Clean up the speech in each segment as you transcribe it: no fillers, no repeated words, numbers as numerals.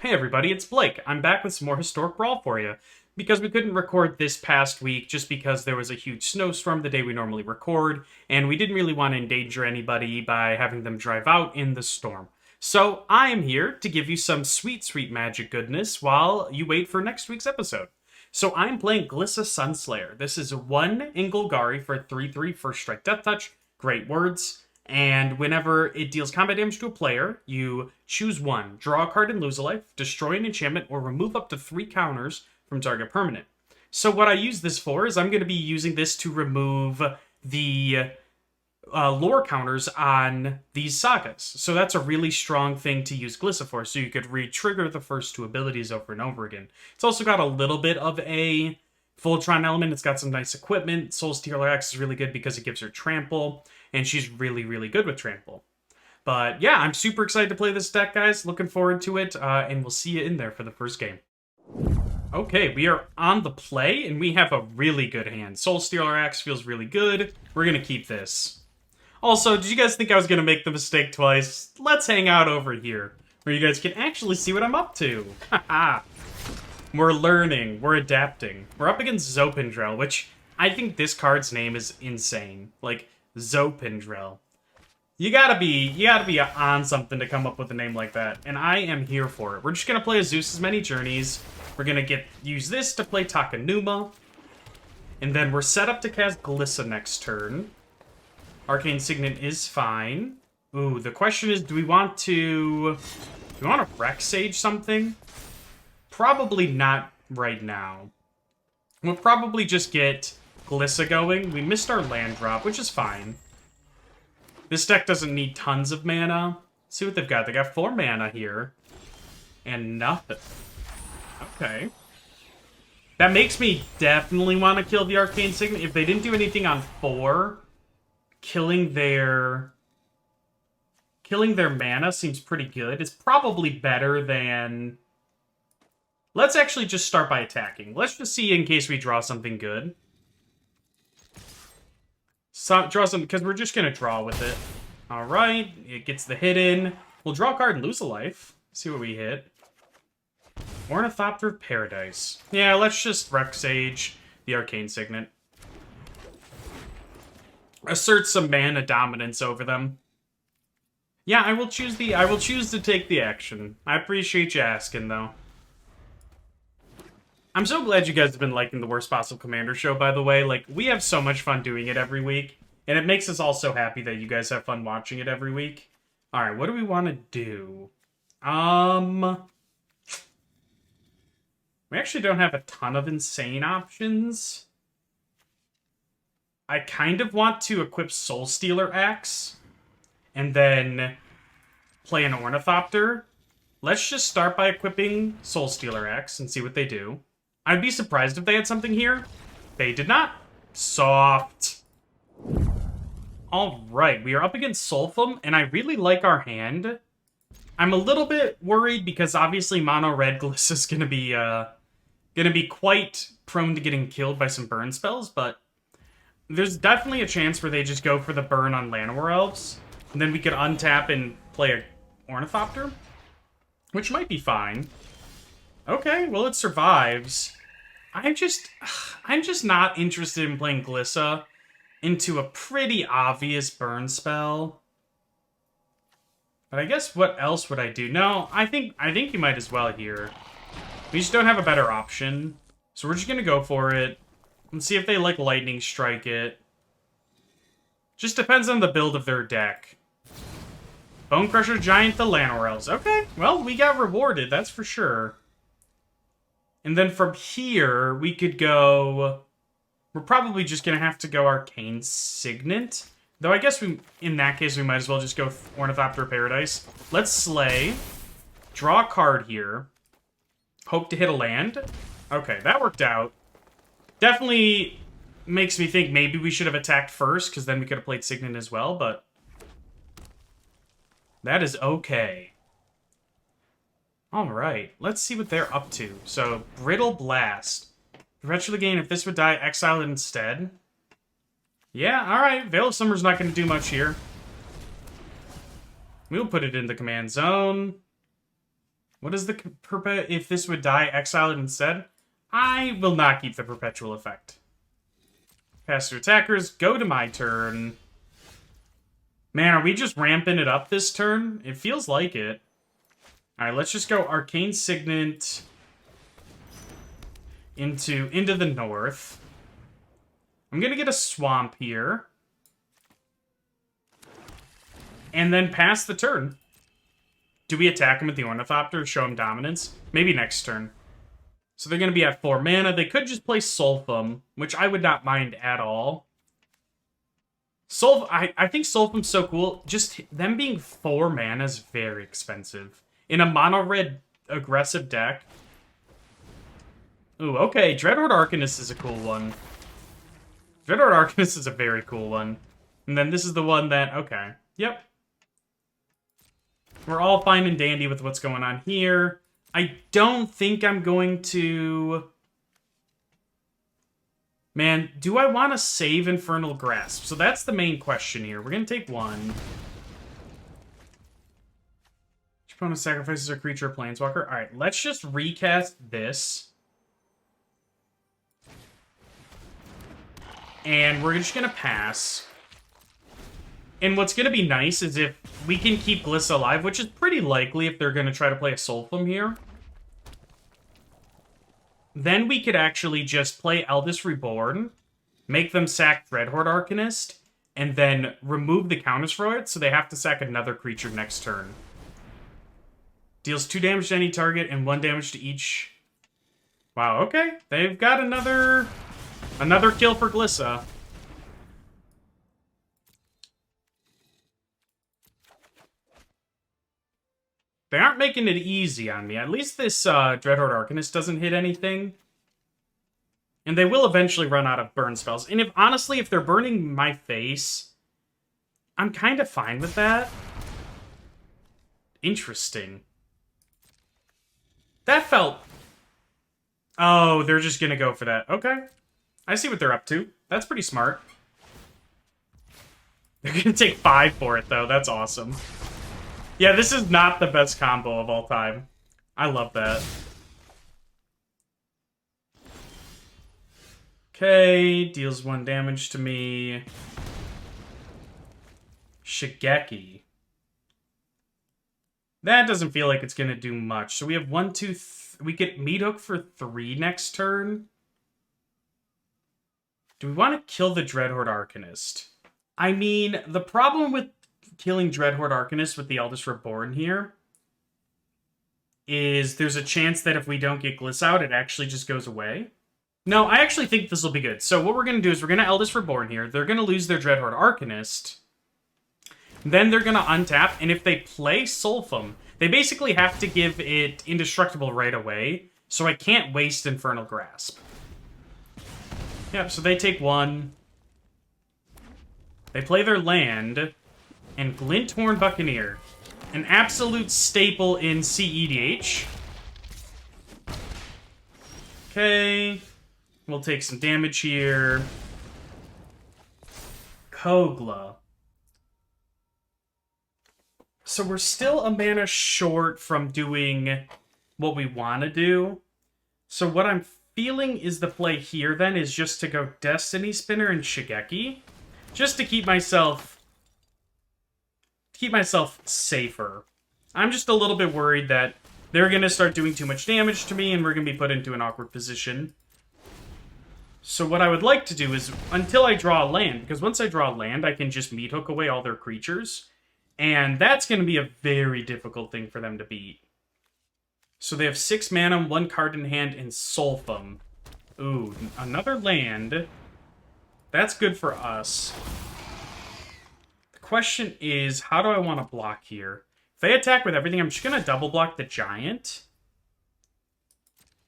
Hey everybody, it's Blake. I'm back with some more historic Brawl for you. Because we couldn't record this past week just because there was a huge snowstorm the day we normally record, and we didn't really want to endanger anybody by having them drive out in the storm. So I am here to give you some sweet, sweet magic goodness while you wait for next week's episode. So I'm playing Glissa Sunslayer. This is 1 in Golgari for 3/3 first strike death touch. Great words. And whenever it deals combat damage to a player, you choose 1, draw a card and lose a life, destroy an enchantment, or remove up to 3 counters from target permanent. So what I use this for is I'm going to be using this to remove the lore counters on these sagas. So that's a really strong thing to use Glissa for, so you could re-trigger the first 2 abilities over and over again. It's also got a little bit of a Voltron element. It's got some nice equipment. Soul Stealer Axe is really good because it gives her trample, and she's really, really good with trample. But yeah, I'm super excited to play this deck, guys. Looking forward to it, and we'll see you in there for the first game. Okay, we are on the play, and we have a really good hand. Soul Stealer Axe feels really good. We're going to keep this. Also, did you guys think I was going to make the mistake twice? Let's hang out over here, where you guys can actually see what I'm up to. Haha. We're learning. We're adapting. We're up against Zopendril, which I think this card's name is insane. Like, Zopendril. You gotta be on something to come up with a name like that, and I am here for it. We're just gonna play a Zeus's Many Journeys. We're gonna use this to play Takenuma, and then we're set up to cast Glissa next turn. Arcane Signet is fine. Ooh, the question is, do we want to Rec Sage something? Probably not right now. We'll probably just get Glissa going. We missed our land drop, which is fine. This deck doesn't need tons of mana. Let's see what they've got. They got 4 mana here. And nothing. Okay. That makes me definitely want to kill the Arcane Signet. If they didn't do anything on 4, killing their mana seems pretty good. It's probably better than... Let's actually just start by attacking. Let's just see in case we draw something good. Draw some, because we're just going to draw with it. Alright, it gets the hit in. We'll draw a card and lose a life. See what we hit. Ornithopter of Paradise. Yeah, let's just Rec Sage the Arcane Signet. Assert some mana dominance over them. Yeah, I will choose to take the action. I appreciate you asking, though. I'm so glad you guys have been liking the Worst Possible Commander show, by the way. Like, we have so much fun doing it every week. And it makes us all so happy that you guys have fun watching it every week. Alright, what do we want to do? We actually don't have a ton of insane options. I kind of want to equip Soul Stealer Axe. And then play an Ornithopter. Let's just start by equipping Soul Stealer Axe and see what they do. I'd be surprised if they had something here. They did not. Soft. Alright, we are up against Sulfum, and I really like our hand. I'm a little bit worried because obviously Mono Red Glissa is gonna be quite prone to getting killed by some burn spells, but there's definitely a chance where they just go for the burn on Llanowar Elves, and then we could untap and play a Ornithopter, which might be fine. Okay, well, it survives. I'm just not interested in playing Glissa into a pretty obvious burn spell. But I guess what else would I do? No, I think you might as well here. We just don't have a better option. So we're just gonna go for it. And see if they, like, Lightning Strike it. Just depends on the build of their deck. Bone Crusher Giant the Llanowar Elves. Okay, well, we got rewarded, that's for sure. And then from here, we could go... We're probably just going to have to go Arcane Signet. Though I guess in that case, we might as well just go Ornithopter of Paradise. Let's Slay. Draw a card here. Hope to hit a land. Okay, that worked out. Definitely makes me think maybe we should have attacked first, because then we could have played Signet as well, but... that is okay. Alright, let's see what they're up to. So, Brittle Blast. Perpetually gain, if this would die, exile it instead. Yeah, alright. Veil of Summer's not going to do much here. We'll put it in the command zone. What is the if this would die, exile it instead? I will not keep the perpetual effect. Pass to attackers, go to my turn. Man, are we just ramping it up this turn? It feels like it. Alright, let's just go Arcane Signet into the north. I'm gonna get a swamp here. And then pass the turn. Do we attack him with the Ornithopter, show him dominance? Maybe next turn. So they're gonna be at 4 mana. They could just play Sulfum, which I would not mind at all. I think Sulfum's so cool. Just them being 4 mana is very expensive. In a mono-red aggressive deck. Ooh, okay. Dreadhorde Arcanist is a cool one. Dreadhorde Arcanist is a very cool one. And then this is the one that... Okay. Yep. We're all fine and dandy with what's going on here. I don't think I'm going to... Man, do I want to save Infernal Grasp? So that's the main question here. We're going to take 1. Each opponent sacrifices a creature or planeswalker. Alright, let's just recast this. And we're just going to pass. And what's going to be nice is if we can keep Glissa alive, which is pretty likely if they're going to try to play a Sulfum here. Then we could actually just play Eldest Reborn, make them sack Dreadhorde Arcanist, and then remove the counters for it, so they have to sack another creature next turn. Deals 2 damage to any target and 1 damage to each. Wow, okay. They've got another kill for Glissa. They aren't making it easy on me. At least this Dreadhorde Arcanist doesn't hit anything. And they will eventually run out of burn spells. And honestly, if they're burning my face, I'm kind of fine with that. Interesting. That felt... Oh, they're just going to go for that. Okay. I see what they're up to. That's pretty smart. They're going to take 5 for it, though. That's awesome. Yeah, this is not the best combo of all time. I love that. Okay, deals 1 damage to me. Shigeki. That doesn't feel like it's going to do much. So we have 1, 2, we get Meat Hook for 3 next turn. Do we want to kill the Dreadhorde Arcanist? I mean, the problem with killing Dreadhorde Arcanist with the Eldest Reborn here is there's a chance that if we don't get Glissa out, it actually just goes away. No, I actually think this will be good. So what we're going to do is we're going to Eldest Reborn here. They're going to lose their Dreadhorde Arcanist. Then they're going to untap, and if they play Sulfum, they basically have to give it Indestructible right away, so I can't waste Infernal Grasp. Yep, so they take 1. They play their land, and Glinthorn Buccaneer, an absolute staple in CEDH. Okay, we'll take some damage here. Kogla. So we're still a mana short from doing what we want to do. So what I'm feeling is the play here then is just to go Destiny Spinner and Shigeki. Just to keep myself safer. I'm just a little bit worried that they're going to start doing too much damage to me and we're going to be put into an awkward position. So what I would like to do is, until I draw a land, because once I draw a land, I can just Meat Hook away all their creatures. And that's going to be a very difficult thing for them to beat. So they have 6 mana, 1 card in hand, and Sulfum. Ooh, another land. That's good for us. The question is, how do I want to block here? If they attack with everything, I'm just going to double block the giant.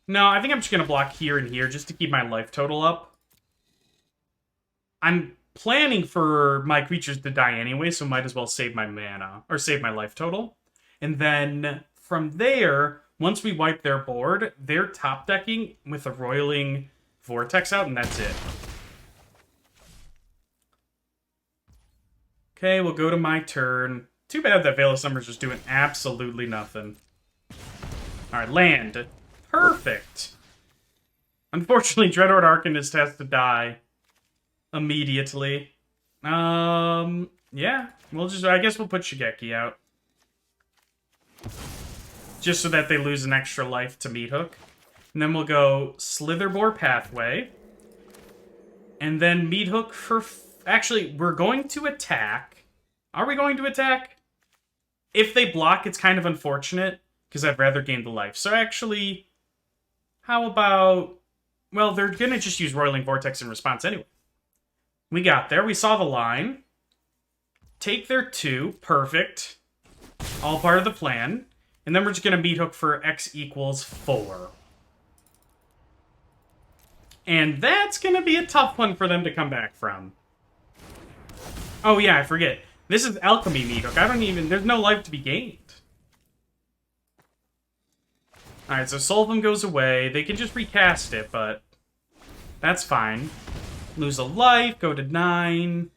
No, I think I'm just going to block here and here just to keep my life total up. I'm planning for my creatures to die anyway, so might as well save my mana, or save my life total. And then from there, once we wipe their board, they're top decking with a Roiling Vortex out, and that's it. Okay, we'll go to my turn. Too bad that Veil of Summer's just doing absolutely nothing. Alright, land. Perfect. Unfortunately, Dreadhorde Arcanist has to die immediately. Yeah. I guess we'll put Shigeki out. Just so that they lose an extra life to Meat Hook. And then we'll go Slitherbore Pathway. And then Meat Hook for... Actually, we're going to attack. Are we going to attack? If they block, it's kind of unfortunate, because I'd rather gain the life. So actually, how about... Well, they're going to just use Roiling Vortex in response anyway. We got there. We saw the line. Take their 2. Perfect. All part of the plan. And then we're just going to Meat Hook for X equals 4. And that's going to be a tough one for them to come back from. Oh, yeah, I forget. This is Alchemy Meat Hook. There's no life to be gained. Alright, so Sulfum goes away. They can just recast it, but that's fine. Lose a life, go to 9.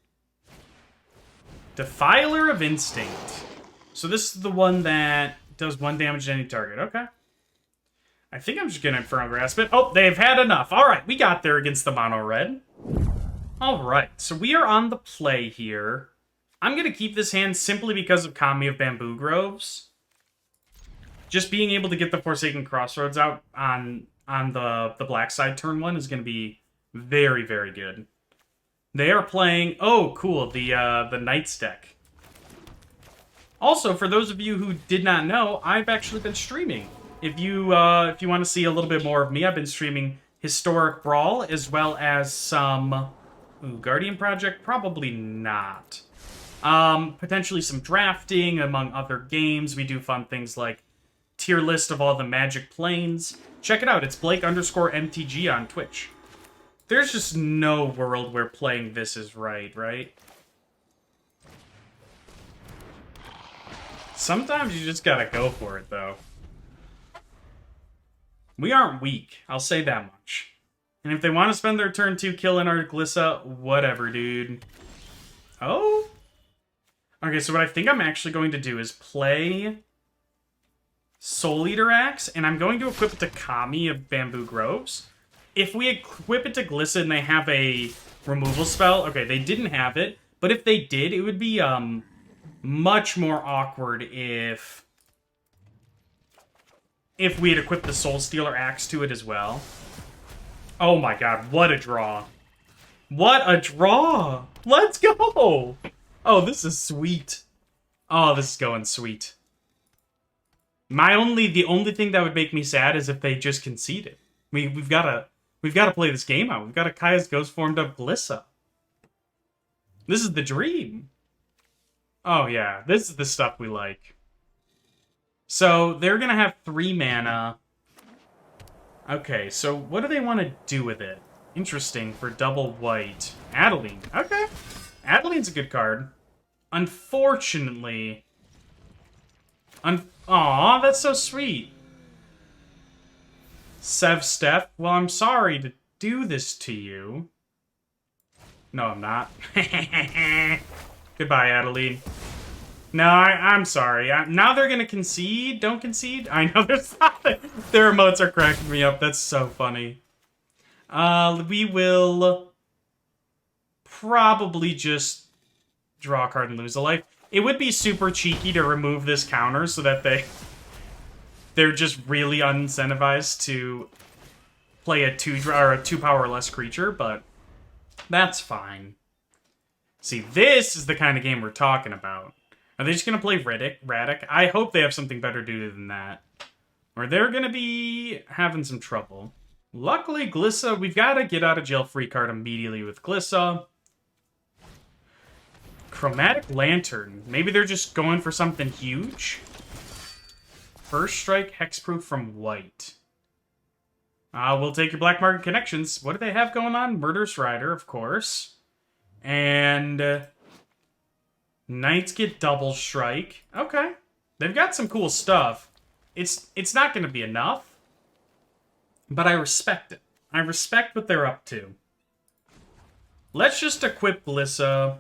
Defiler of Instinct. So this is the one that does 1 damage to any target. Okay. I think I'm just gonna Infernal Grasp it. Oh, they've had enough. Alright, we got there against the Mono Red. Alright, so we are on the play here. I'm gonna keep this hand simply because of Kami of Bamboo Groves. Just being able to get the Forsaken Crossroads out on the black side turn 1 is gonna be very, very good. They are playing... Oh, cool, the Knights deck. Also, for those of you who did not know, I've actually been streaming. If you want to see a little bit more of me, I've been streaming Historic Brawl, as well as some... Ooh, Guardian Project? Probably not. Potentially some drafting, among other games. We do fun things like tier list of all the Magic Planes. Check it out, it's Blake_MTG on Twitch. There's just no world where playing this is right? Sometimes you just gotta go for it, though. We aren't weak, I'll say that much. And if they want to spend their turn 2 killing our Glissa, whatever, dude. Oh? Okay, so what I think I'm actually going to do is play Soul Eater Axe, and I'm going to equip it to Kami of Bamboo Groves. If we equip it to Glissa and they have a removal spell, okay, they didn't have it, but if they did, it would be much more awkward if we had equipped the Soul Stealer Axe to it as well. Oh my god, what a draw. What a draw! Let's go! Oh, this is sweet. Oh, this is going sweet. The only thing that would make me sad is if they just conceded. We've got to play this game out. We've got a Kaya's Ghost formed up Glissa. This is the dream. Oh yeah, this is the stuff we like. So, they're gonna have 3 mana. Okay, so what do they want to do with it? Interesting, for double white. Adeline. Okay. Adeline's a good card. Unfortunately... Aw, that's so sweet. Sev Steph, well, I'm sorry to do this to you. No, I'm not. Goodbye, Adeline. No, I'm sorry. Now they're gonna concede? Don't concede? I know there's not. Their emotes are cracking me up. That's so funny. We will probably just draw a card and lose a life. It would be super cheeky to remove this counter so that they're just really unincentivized to play a 2 power or less creature, but that's fine. See, this is the kind of game we're talking about. Are they just going to play Radic? I hope they have something better to do than that. Or they're going to be having some trouble. Luckily, Glissa, we've got a get out of jail free card immediately with Glissa. Chromatic Lantern. Maybe they're just going for something huge. First Strike, Hexproof from white. We'll take your Black Market Connections. What do they have going on? Murderous Rider, of course. And... Knights get Double Strike. Okay. They've got some cool stuff. It's not going to be enough. But I respect it. I respect what they're up to. Let's just equip Glissa.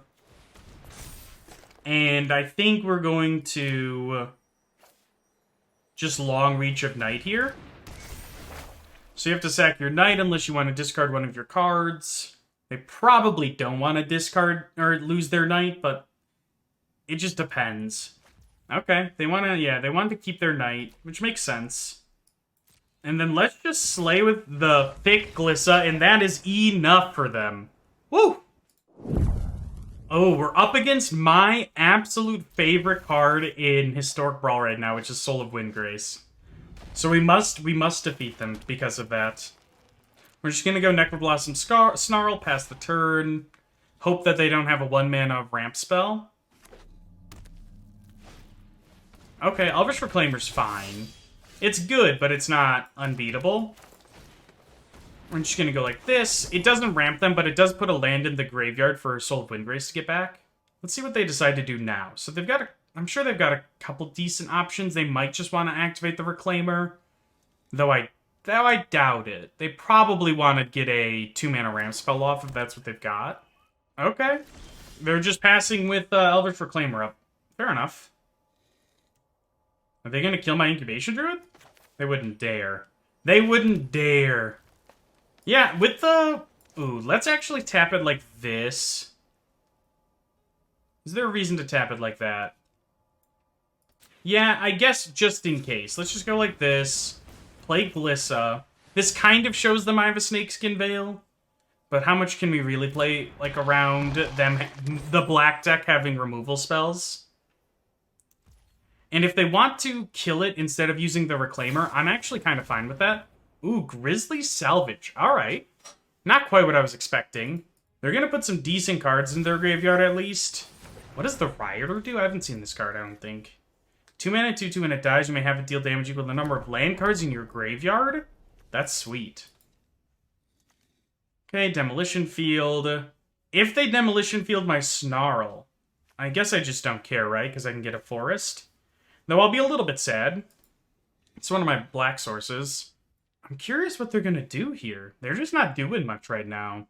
And I think we're going to just long reach of Knight here. So you have to sack your Knight unless you want to discard one of your cards. They probably don't want to discard or lose their Knight, but it just depends. Okay, they want to, yeah, they want to keep their Knight, which makes sense. And then let's just slay with the thick Glissa, and that is enough for them. Woo! Oh, we're up against my absolute favorite card in Historic Brawl right now, which is Soul of Windgrace. So we must defeat them because of that. We're just gonna go Necroblossom Snarl, pass the turn. Hope that they don't have a 1-mana ramp spell. Okay, Elvish Reclaimer's fine. It's good, but it's not unbeatable. We're just gonna go like this. It doesn't ramp them, but it does put a land in the graveyard for Soul of Windgrace to get back. Let's see what they decide to do now. So they've got I'm sure they've got a couple decent options. They might just want to activate the Reclaimer. Though I doubt it. They probably want to get a 2-mana ramp spell off if that's what they've got. Okay. They're just passing with Elvish Reclaimer up. Fair enough. Are they going to kill my Incubation Druid? They wouldn't dare. They wouldn't dare. Yeah, with the... Ooh, let's actually tap it like this. Is there a reason to tap it like that? Yeah, I guess just in case. Let's just go like this. Play Glissa. This kind of shows them I have a Snakeskin Veil. But how much can we really play, like, around them, the black deck having removal spells? And if they want to kill it instead of using the Reclaimer, I'm actually kind of fine with that. Ooh, Grizzly Salvage. Alright. Not quite what I was expecting. They're going to put some decent cards in their graveyard at least. What does the Rioter do? I haven't seen this card, I don't think. 2 mana, 2/2, when it dies, you may have it deal damage equal to the number of land cards in your graveyard? That's sweet. Okay, Demolition Field. If they Demolition Field my Snarl, I guess I just don't care, right? Because I can get a Forest. Though I'll be a little bit sad. It's one of my black sources. I'm curious what they're going to do here. They're just not doing much right now.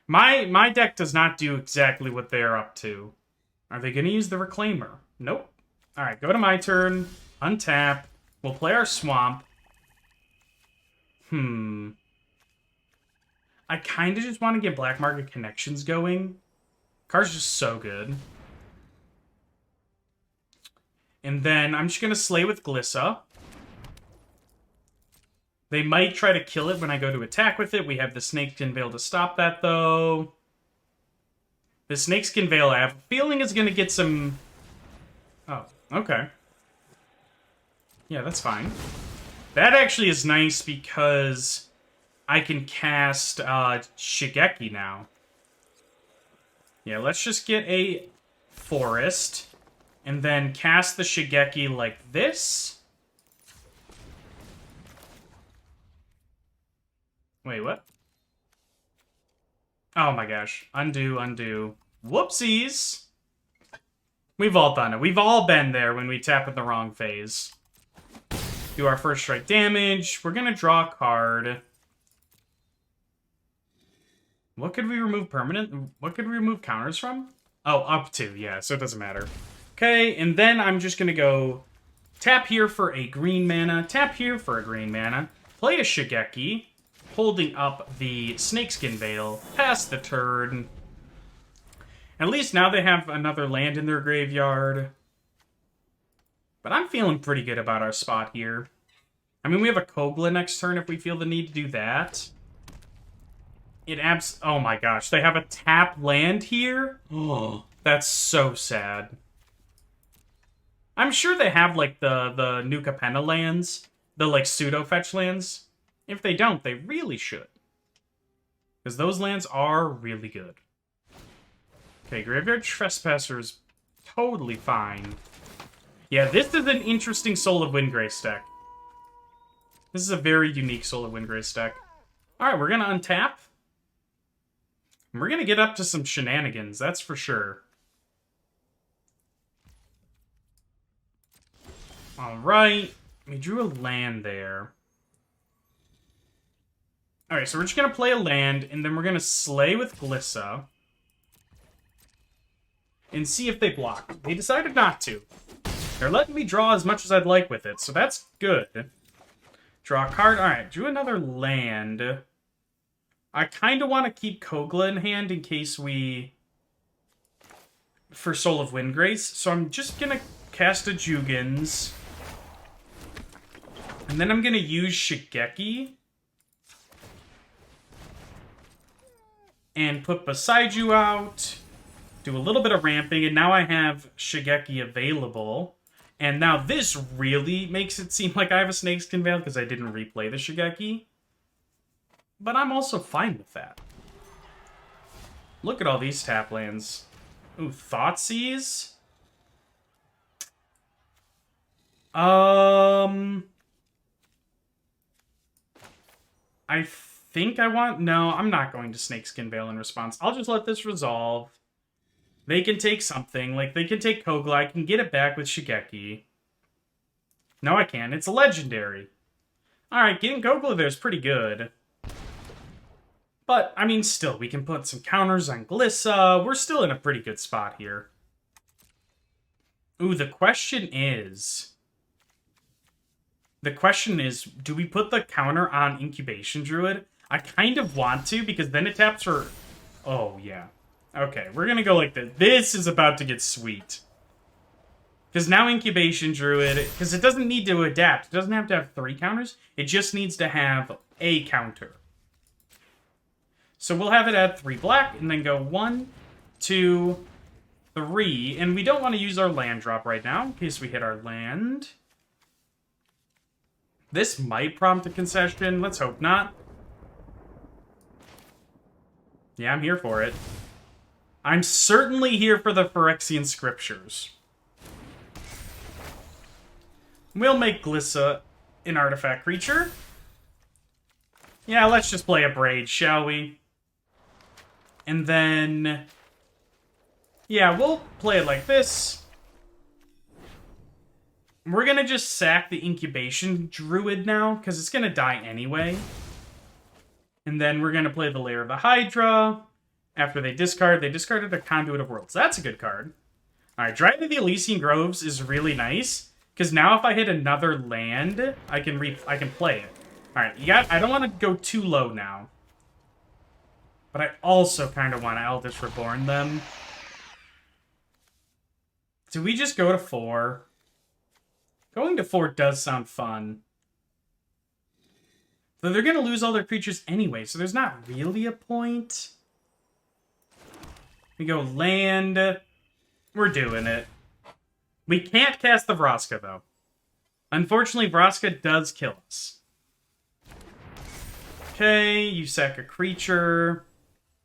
My deck does not do exactly what they're up to. Are they going to use the Reclaimer? Nope. Alright, go to my turn. Untap. We'll play our Swamp. I kind of just want to get Black Market Connections going. Card's just so good. And then I'm just going to slay with Glissa. They might try to kill it when I go to attack with it. We have the Snakeskin Veil to stop that, though. The Snakeskin Veil, I have a feeling, is going to get some... Oh, okay. Yeah, that's fine. That actually is nice because I can cast Shigeki now. Yeah, let's just get a Forest. And then cast the Shigeki like this. Wait, what? Oh my gosh. Undo, undo. Whoopsies! We've all done it. We've all been there when we tap in the wrong phase. Do our first strike damage. We're gonna draw a card. What could we remove permanent? What could we remove counters from? Oh, up to, yeah, so it doesn't matter. Okay, and then I'm just going to go tap here for a green mana, tap here for a green mana, play a Shigeki, holding up the Snakeskin Veil, pass the turn. At least now they have another land in their graveyard. But I'm feeling pretty good about our spot here. I mean, we have a Kogla next turn if we feel the need to do that. Oh my gosh, they have a tap land here? Oh, that's so sad. I'm sure they have, like, the New Capenna lands. The, like, pseudo-fetch lands. If they don't, they really should. Because those lands are really good. Okay, Graveyard Trespasser is totally fine. Yeah, this is an interesting Soul of Windgrace deck. This is a very unique Soul of Windgrace deck. Alright, we're gonna untap. And we're gonna get up to some shenanigans, that's for sure. Alright, we drew a land there. Alright, so we're just going to play a land, and then we're going to slay with Glissa. And see if they block. They decided not to. They're letting me draw as much as I'd like with it, so that's good. Draw a card. Alright, drew another land. I kind of want to keep Kogla in hand in case we... for Soul of Windgrace. So I'm just going to cast a Jugens. And then I'm going to use Shigeki. And put Beside You out. Do a little bit of ramping. And now I have Shigeki available. And now this really makes it seem like I have a Snakeskin Veil because I didn't replay the Shigeki. But I'm also fine with that. Look at all these tap lands. Ooh, Thoughtseize? I think I want... No, I'm not going to Snakeskin Veil in response. I'll just let this resolve. They can take something. Like, they can take Kogla. I can get it back with Shigeki. No, I can't. It's a legendary. Alright, getting Kogla there is pretty good. But, I mean, still, we can put some counters on Glissa. We're still in a pretty good spot here. Ooh, the question is... do we put the counter on Incubation Druid? I kind of want to, because then it taps for... Oh, yeah. Okay, we're gonna go like this. This is about to get sweet. Because now Incubation Druid... Because it doesn't need to adapt. It doesn't have to have 3 counters. It just needs to have a counter. So we'll have it add 3 black, and then go 1, 2, 3. And we don't want to use our land drop right now, in case we hit our land. This might prompt a concession. Let's hope not. Yeah, I'm here for it. I'm certainly here for the Phyrexian Scriptures. We'll make Glissa an artifact creature. Yeah, let's just play a Braid, shall we? And then... yeah, we'll play it like this. We're gonna just sack the Incubation Druid now, because it's gonna die anyway. And then we're gonna play the Lair of the Hydra. After they discarded the Conduit of Worlds. That's a good card. Alright, Drive to the Elysian Groves is really nice, because now if I hit another land, I can play it. Alright, I don't want to go too low now. But I also kind of want to Eldritch Reborn them. Do we just go to 4? Going to 4 does sound fun. Though they're going to lose all their creatures anyway, so there's not really a point. We go land. We're doing it. We can't cast the Vraska, though. Unfortunately, Vraska does kill us. Okay, you sack a creature.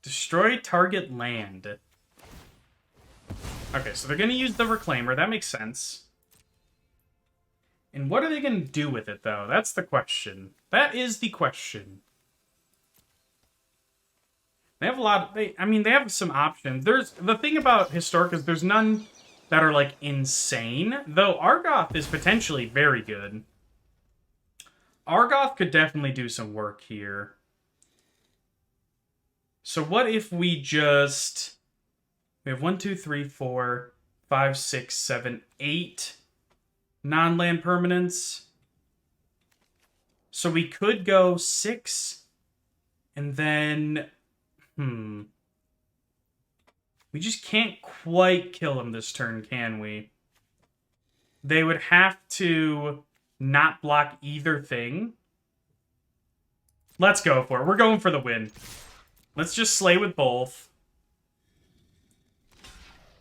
Destroy target land. Okay, so they're going to use the Reclaimer. That makes sense. And what are they going to do with it, though? That's the question. That is the question. They have a lot... they have some options. The thing about Historic is there's none that are, like, insane. Though Argoth is potentially very good. Argoth could definitely do some work here. So what if we just... we have 1, 2, 3, 4, 5, 6, 7, 8 non-land permanents. So we could go 6. And then... we just can't quite kill him this turn, can we? They would have to not block either thing. Let's go for it. We're going for the win. Let's just slay with both.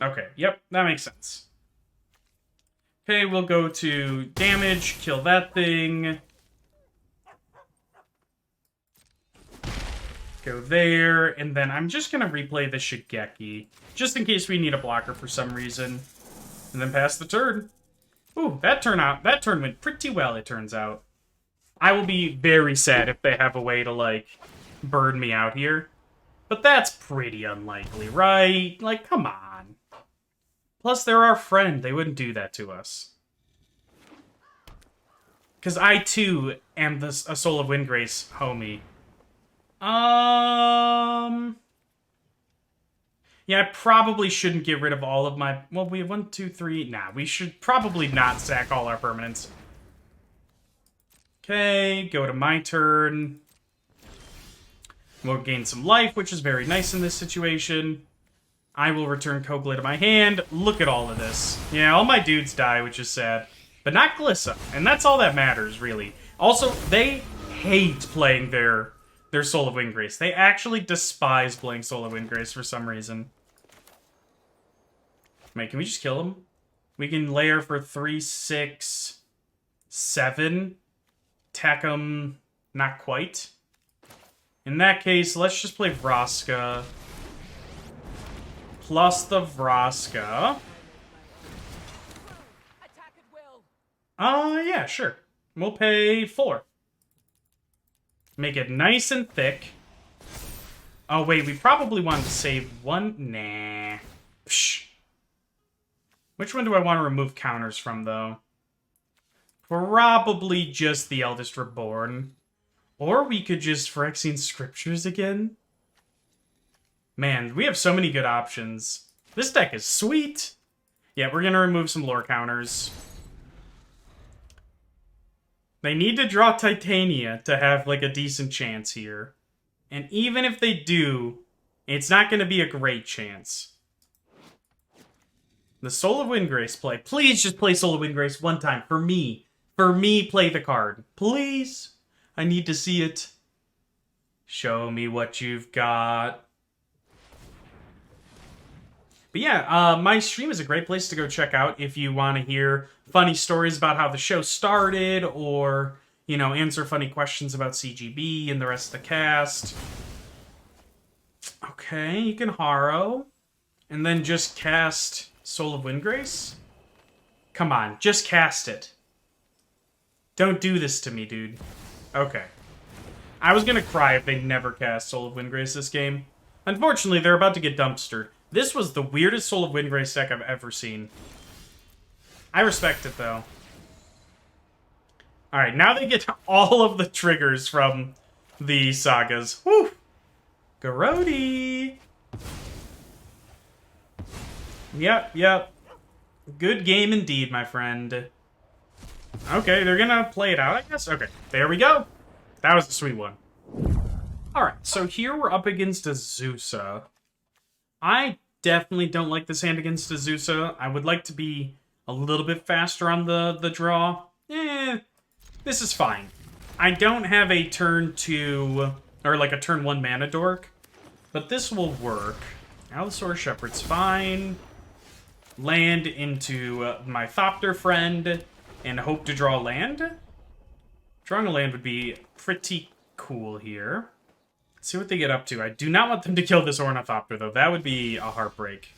Okay, yep, that makes sense. Okay, we'll go to damage, kill that thing. Go there, and then I'm just going to replay the Shigeki, just in case we need a blocker for some reason. And then pass the turn. Ooh, that turn went pretty well, it turns out. I will be very sad if they have a way to, like, burn me out here. But that's pretty unlikely, right? Like, come on. Plus, they're our friend. They wouldn't do that to us. Because I, too, am a Soul of Windgrace homie. Yeah, I probably shouldn't get rid of all of my... Well, we have 1, 2, 3... Nah, we should probably not sack all our permanents. Okay, go to my turn. We'll gain some life, which is very nice in this situation. I will return Kogla to my hand. Look at all of this. Yeah, all my dudes die, which is sad. But not Glissa, and that's all that matters, really. Also, they hate playing their Soul of Windgrace. They actually despise playing Soul of Windgrace for some reason. Wait, can we just kill him? We can layer for 3, 6, 7. Attack him. Not quite. In that case, let's just play Vraska. Plus the Vraska. Yeah, sure. We'll pay 4. Make it nice and thick. Oh, wait, we probably wanted to save 1. Nah. Psh. Which one do I want to remove counters from, though? Probably just the Eldest Reborn. Or we could just Phyrexian Scriptures again. Man, we have so many good options. This deck is sweet. Yeah, we're going to remove some lore counters. They need to draw Titania to have, like, a decent chance here. And even if they do, it's not going to be a great chance. The Soul of Windgrace play. Please just play Soul of Windgrace one time. For me. For me, play the card. Please. I need to see it. Show me what you've got. But yeah, my stream is a great place to go check out if you want to hear funny stories about how the show started, or, you know, answer funny questions about CGB and the rest of the cast. Okay, you can Haro. And then just cast Soul of Windgrace? Come on, just cast it. Don't do this to me, dude. Okay. I was gonna cry if they never cast Soul of Windgrace this game. Unfortunately, they're about to get dumpstered. This was the weirdest Soul of Windgrace deck I've ever seen. I respect it, though. Alright, now they get all of the triggers from the sagas. Woo! Garrodi! Yep. Good game indeed, my friend. Okay, they're gonna play it out, I guess? Okay, there we go. That was a sweet one. Alright, so here we're up against Azusa. I definitely don't like this hand against Azusa. I would like to be a little bit faster on the draw. This is fine. I don't have a turn 2, or like a turn 1 mana dork, but this will work. Allosaur Shepherd's fine. Land into my Thopter friend, and hope to draw land. Drawing a land would be pretty cool here. Let's see what they get up to. I do not want them to kill this Ornithopter, though. That would be a heartbreak.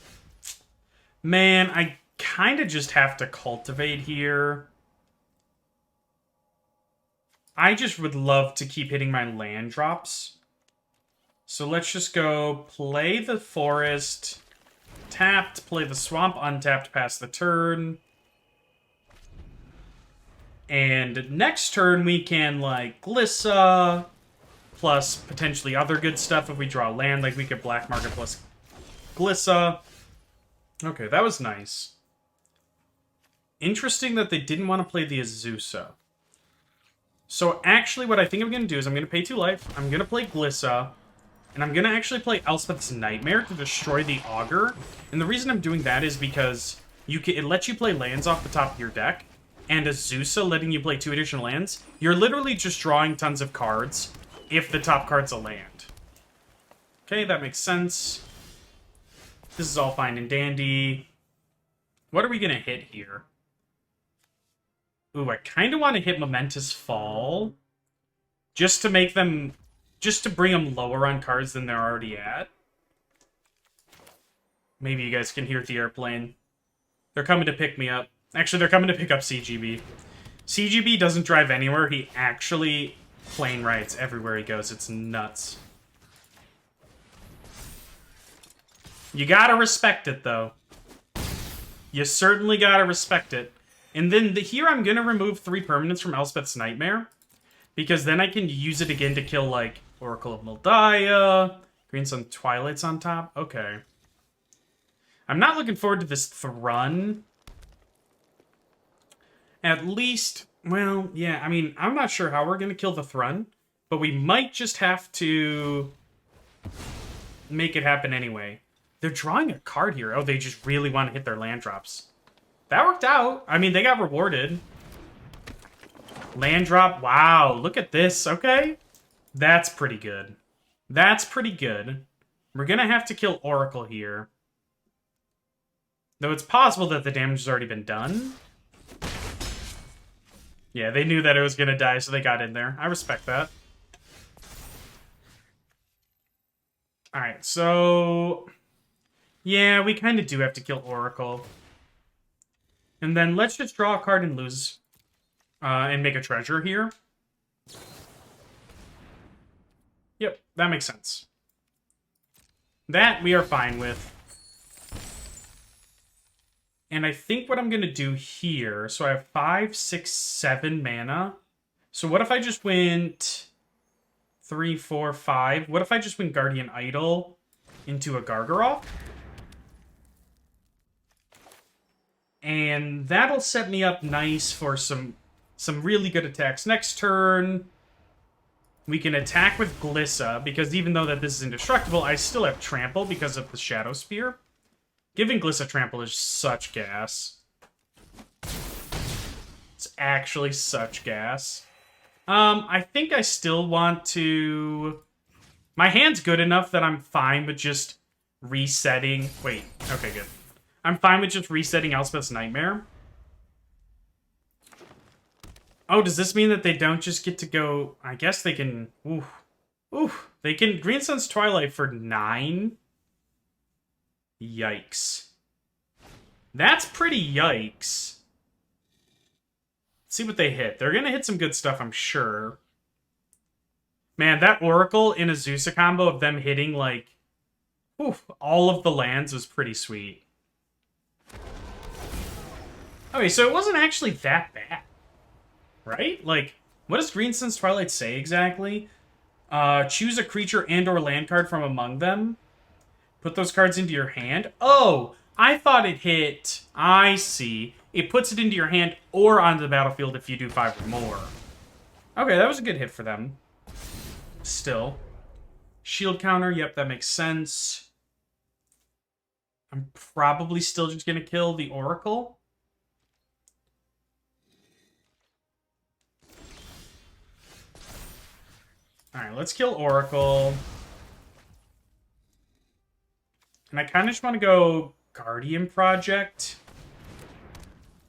Man, I kind of just have to cultivate here. I just would love to keep hitting my land drops. So let's just go play the forest, tapped, play the swamp untapped, pass the turn. And next turn we can, like, Glissa, plus potentially other good stuff if we draw land, like we could Black Market plus Glissa. Okay, that was nice. Interesting that they didn't want to play the Azusa. So actually what I think I'm going to do is I'm going to pay 2 life, I'm going to play Glissa, and I'm going to actually play Elspeth's Nightmare to destroy the Augur. And the reason I'm doing that is because it lets you play lands off the top of your deck, and Azusa letting you play 2 additional lands, you're literally just drawing tons of cards if the top card's a land. Okay, that makes sense. This is all fine and dandy. What are we going to hit here? Ooh, I kind of want to hit Momentous Fall. Just to make them... Just to bring them lower on cards than they're already at. Maybe you guys can hear the airplane. They're coming to pick me up. Actually, they're coming to pick up CGB. CGB doesn't drive anywhere. He actually plane rides everywhere he goes. It's nuts. You gotta respect it, though. You certainly gotta respect it. And then here I'm gonna remove 3 permanents from Elspeth's Nightmare. Because then I can use it again to kill, like, Oracle of Moldiah. Green Sun Twilight's on top. Okay. I'm not looking forward to this Thrun. At least, well, yeah, I mean, I'm not sure how we're going to kill the Thrun, but we might just have to make it happen anyway. They're drawing a card here. Oh, they just really want to hit their land drops. That worked out. I mean, they got rewarded. Land drop. Wow, look at this. Okay. That's pretty good. That's pretty good. We're going to have to kill Oracle here. Though it's possible that the damage has already been done. Yeah, they knew that it was going to die, so they got in there. I respect that. Alright, so... yeah, we kind of do have to kill Oracle. And then let's just draw a card and lose. And make a treasure here. Yep, that makes sense. That we are fine with. And I think what I'm going to do here... so I have 5, 6, 7 mana. So what if I just went... 3, 4, 5. What if I just went Guardian Idol into a Gargaroth? And that'll set me up nice for some really good attacks. Next turn, we can attack with Glissa, because even though that this is indestructible, I still have Trample because of the Shadow Spear. Giving Glissa Trample is such gas. It's actually such gas. I think I still want to... my hand's good enough that I'm fine with just resetting... wait, okay, good. I'm fine with just resetting Elspeth's Nightmare. Oh, does this mean that they don't just get to go... I guess they can... ooh. They can Green Sun's Twilight for 9? Yikes. That's pretty yikes. Let's see what they hit. They're going to hit some good stuff, I'm sure. Man, that Oracle in a Zusa combo of them hitting, like, all of the lands was pretty sweet. Okay, so it wasn't actually that bad. Right? Like, what does Green Sun's Twilight say exactly? Choose a creature and or land card from among them. Put those cards into your hand. Oh, I thought it hit... I see. It puts it into your hand or onto the battlefield if you do 5 or more. Okay, that was a good hit for them. Still. Shield counter, yep, that makes sense. I'm probably still just going to kill the Oracle. Alright, let's kill Oracle. And I kind of just want to go Guardian Project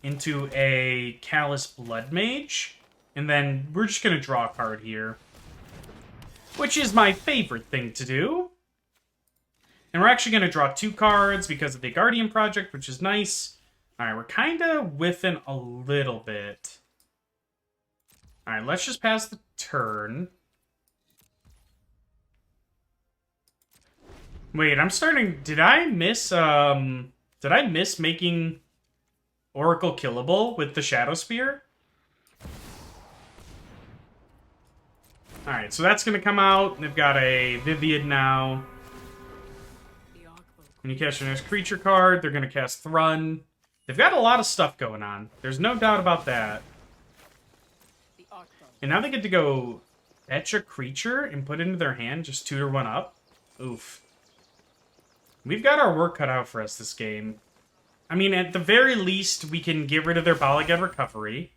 into a Callous Blood Mage. And then we're just going to draw a card here. Which is my favorite thing to do. And we're actually going to draw 2 cards because of the Guardian Project, which is nice. Alright, we're kind of whiffing a little bit. Alright, let's just pass the turn. Wait, I'm starting... Did I miss making Oracle killable with the Shadow Spear? Alright, so that's going to come out. They've got a Vivian now. When you cast your next creature card, they're going to cast Thrun. They've got a lot of stuff going on. There's no doubt about that. And now they get to go fetch a creature and put it into their hand, just tutor one up. Oof. We've got our work cut out for us this game. I mean, at the very least, we can get rid of their Bala Ged Recovery.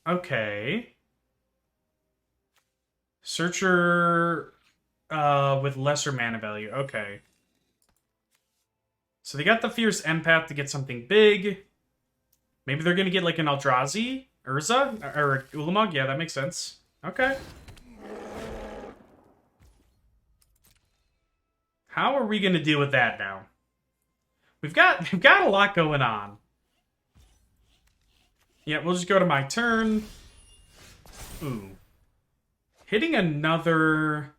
Okay. Searcher with lesser mana value. Okay. So they got the Fierce Empath to get something big. Maybe they're going to get like an Eldrazi? Urza? Or Ulamog? Yeah, that makes sense. Okay. How are we going to deal with that now? We've got a lot going on. Yeah, we'll just go to my turn. Ooh. Hitting another...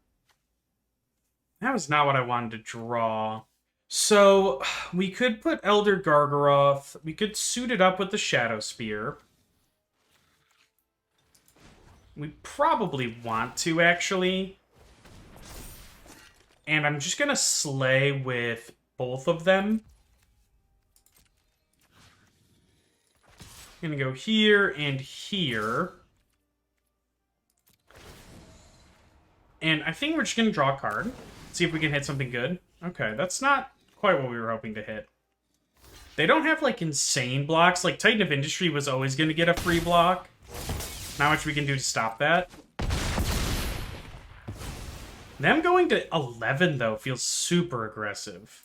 That was not what I wanted to draw. So, we could put Elder Gargaroth. We could suit it up with the Shadow Spear. We probably want to, actually. And I'm just going to slay with both of them. I'm gonna go here and here. And I think we're just gonna draw a card. See if we can hit something good. Okay, that's not quite what we were hoping to hit. They don't have, like, insane blocks. Like, Titan of Industry was always gonna get a free block. Not much we can do to stop that. Them going to 11, though, feels super aggressive.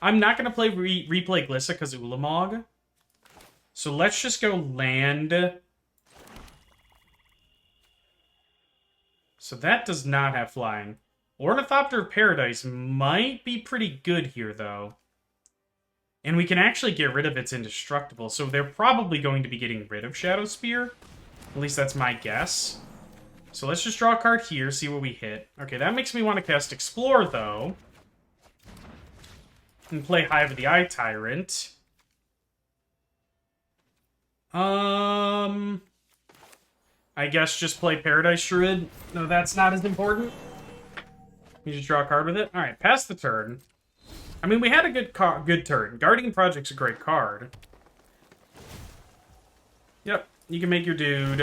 I'm not going to play replay Glissa because of Ulamog. So let's just go land. So that does not have flying. Ornithopter of Paradise might be pretty good here, though. And we can actually get rid of its indestructible. So they're probably going to be getting rid of Shadow Spear. At least that's my guess. So let's just draw a card here, see what we hit. Okay, that makes me want to cast Explore, though. And play Hive of the Eye Tyrant. I guess just play Paradise Druid. No, that's not as important. You just draw a card with it. Alright, pass the turn. I mean, we had a good turn. Guardian Project's a great card. Yep, you can make your dude.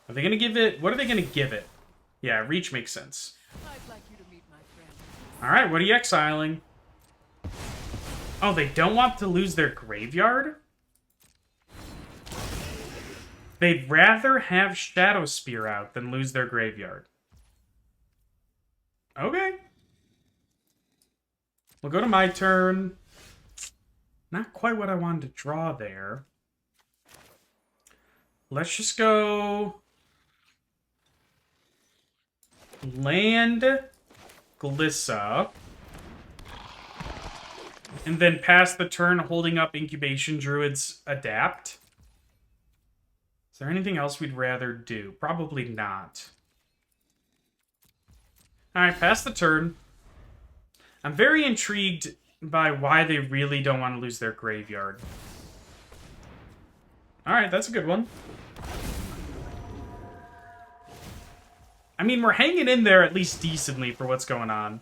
Are they gonna give it... What are they gonna give it? Yeah, Reach makes sense. I'd like you to meet my friend. Alright, what are you exiling? Oh, they don't want to lose their graveyard? They'd rather have Shadow Spear out than lose their graveyard. Okay. We'll go to my turn. Not quite what I wanted to draw there. Let's just go... land Glissa. And then pass the turn holding up Incubation Druid's Adapt. Is there anything else we'd rather do? Probably not. Alright, pass the turn. I'm very intrigued by why they really don't want to lose their graveyard. Alright, that's a good one. I mean, we're hanging in there at least decently for what's going on.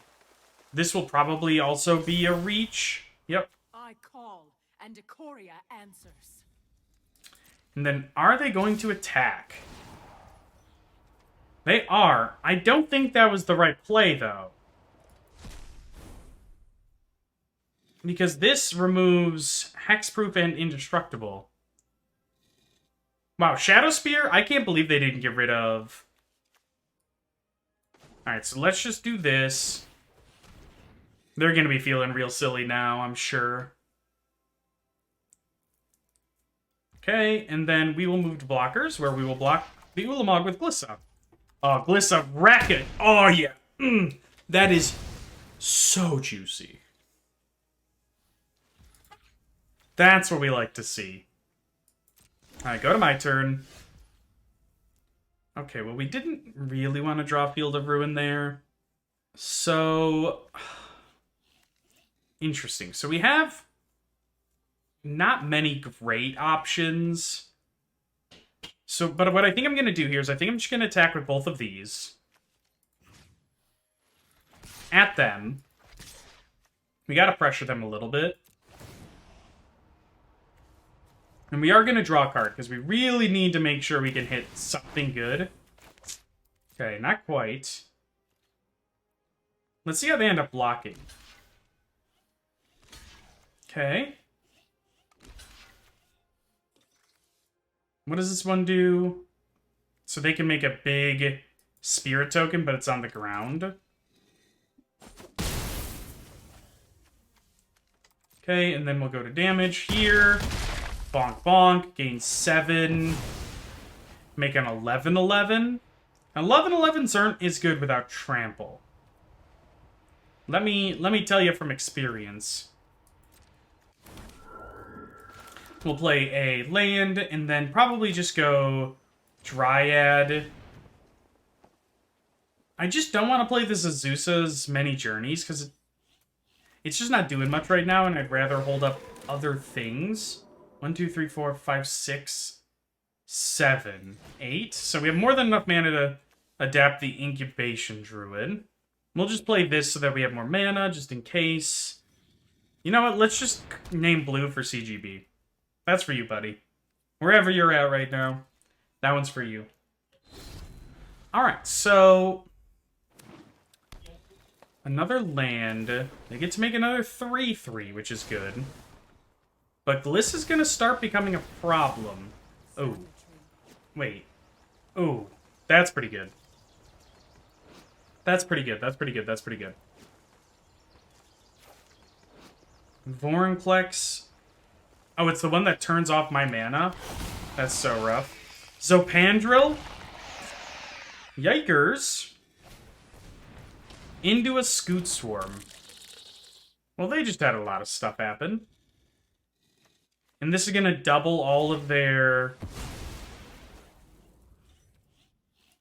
This will probably also be a reach. Yep. I call, and Decoria answers. And then, are they going to attack? They are. I don't think that was the right play, though. Because this removes Hexproof and Indestructible. Wow, Shadow Spear? I can't believe they didn't get rid of... Alright, so let's just do this. They're going to be feeling real silly now, I'm sure. Okay, and then we will move to blockers, where we will block the Ulamog with Glissa. Oh, Glissa, rack it! Oh, yeah! That is so juicy. That's what we like to see. Alright, go to my turn. Okay, well, we didn't really want to draw Field of Ruin there. So... interesting. So we have not many great options. So, but what I think I'm going to do here is I think I'm just going to attack with both of these. At them. We got to pressure them a little bit. And we are going to draw a card, because we really need to make sure we can hit something good. Okay, not quite. Let's see how they end up blocking. Okay. What does this one do? So they can make a big spirit token, but it's on the ground. Okay, and then we'll go to damage here. Bonk, bonk. Gain 7. Make an 11-11. 11-11 is good without trample. Let me tell you from experience. We'll play a land, and then probably just go Dryad. I just don't want to play this Azusa's Many Journeys, because it's just not doing much right now, and I'd rather hold up other things. 1, 2, 3, 4, 5, 6, 7, 8. So we have more than enough mana to adapt the Incubation Druid. We'll just play this so that we have more mana, just in case. You know what? Let's just name blue for CGB. That's for you, buddy. Wherever you're at right now, that one's for you. Alright, so... another land. They get to make another 3/3, which is good. But Glissa's gonna start becoming a problem. Oh. Wait. Oh. That's pretty good. That's pretty good. That's pretty good. That's pretty good. Vorinclex. Oh, it's the one that turns off my mana? That's so rough. Zopendril? Yikers. Into a Scoot Swarm. Well, they just had a lot of stuff happen. And this is gonna double all of their...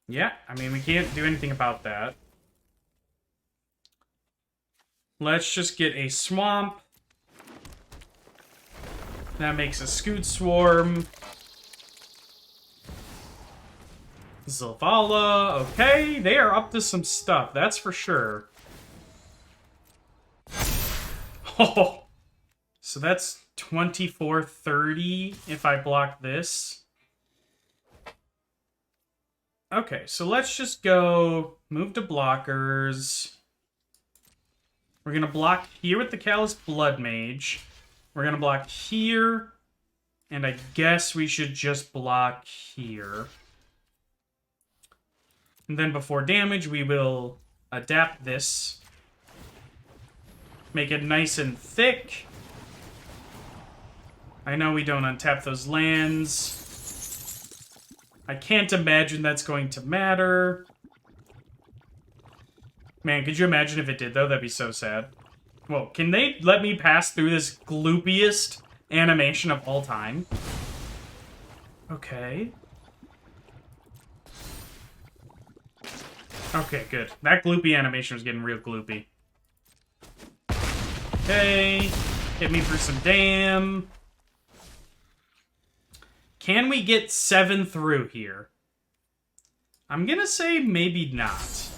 yeah, I mean, we can't do anything about that. Let's just get a Swamp. That makes a Scoot Swarm. Zavala, okay, they are up to some stuff, that's for sure. Oh, so that's 24-30 if I block this. Okay, so let's just go move to blockers. We're gonna block here with the Callous Blood Mage. We're gonna block here, and I guess we should just block here. And then before damage, we will adapt this. Make it nice and thick. I know we don't untap those lands. I can't imagine that's going to matter. Man, could you imagine if it did, though? That'd be so sad. Well, can they let me pass through this gloopiest animation of all time? Okay. Okay, good. That gloopy animation was getting real gloopy. Okay. Hit me for some damn. Can we get 7 through here? I'm gonna say maybe not.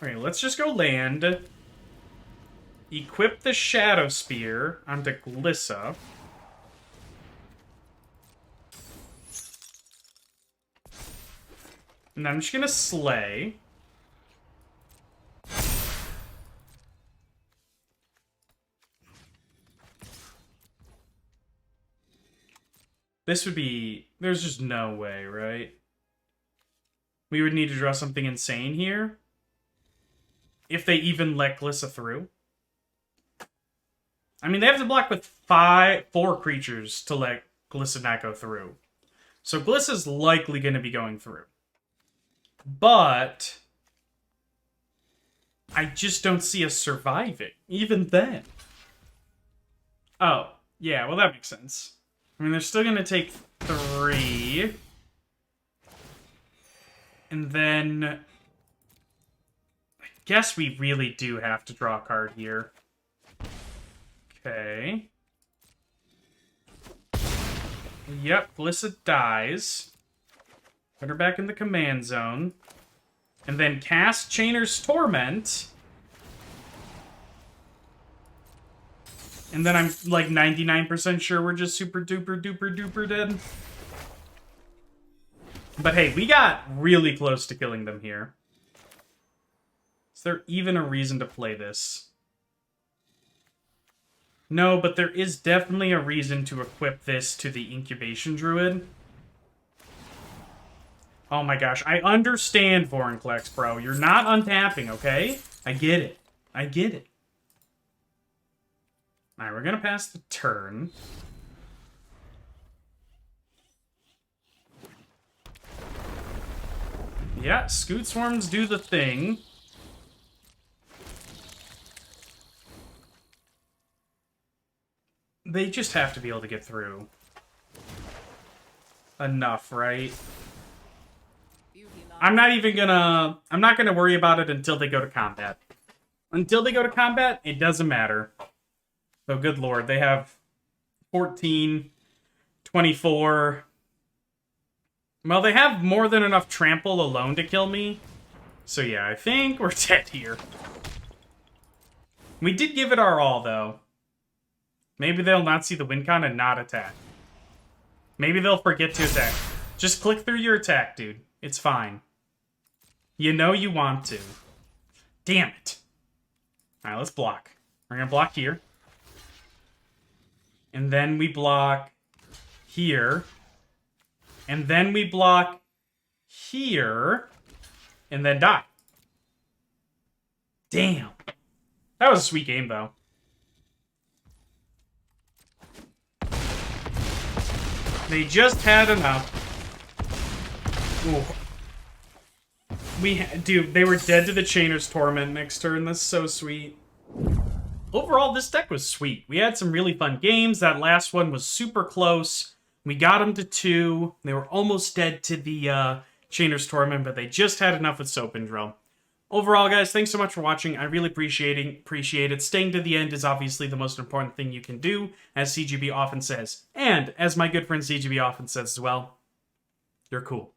Okay, let's just go land. Equip the Shadow Spear onto Glissa. And I'm just gonna slay. This would be... there's just no way, right? We would need to draw something insane here. If they even let Glissa through. I mean, they have to block with 4 creatures to let Glissa not go through. So Glissa's likely going to be going through. But... I just don't see us surviving, even then. Oh, yeah, well that makes sense. I mean, they're still going to take 3. And then... I guess we really do have to draw a card here. Okay. Yep, Glissa dies. Put her back in the command zone. And then cast Chainer's Torment. And then I'm like 99% sure we're just super duper duper duper dead. But hey, we got really close to killing them here. Is there even a reason to play this? No, but there is definitely a reason to equip this to the Incubation Druid. Oh my gosh, I understand Vorinclex, bro. You're not untapping, okay? I get it. I get it. Alright, we're gonna pass the turn. Yeah, Scoot Swarms do the thing. They just have to be able to get through. Enough, right? I'm not gonna worry about it until they go to combat. Until they go to combat, it doesn't matter. Oh, good lord, they have 14, 24. Well, they have more than enough trample alone to kill me. So yeah, I think we're dead here. We did give it our all, though. Maybe they'll not see the win con and not attack. Maybe they'll forget to attack. Just click through your attack, dude. It's fine. You know you want to. Damn it. Alright, let's block. We're gonna block here. And then we block here. And then we block here. And then die. Damn. That was a sweet game, though. They just had enough. Ooh. Dude, they were dead to the Chainer's Torment next turn. That's so sweet. Overall, this deck was sweet. We had some really fun games. That last one was super close. We got them to 2. They were almost dead to the Chainer's Torment, but they just had enough with Zopendril. Overall, guys, thanks so much for watching. I really appreciate it. Staying to the end is obviously the most important thing you can do, as CGB often says. And, as my good friend CGB often says as well, you're cool.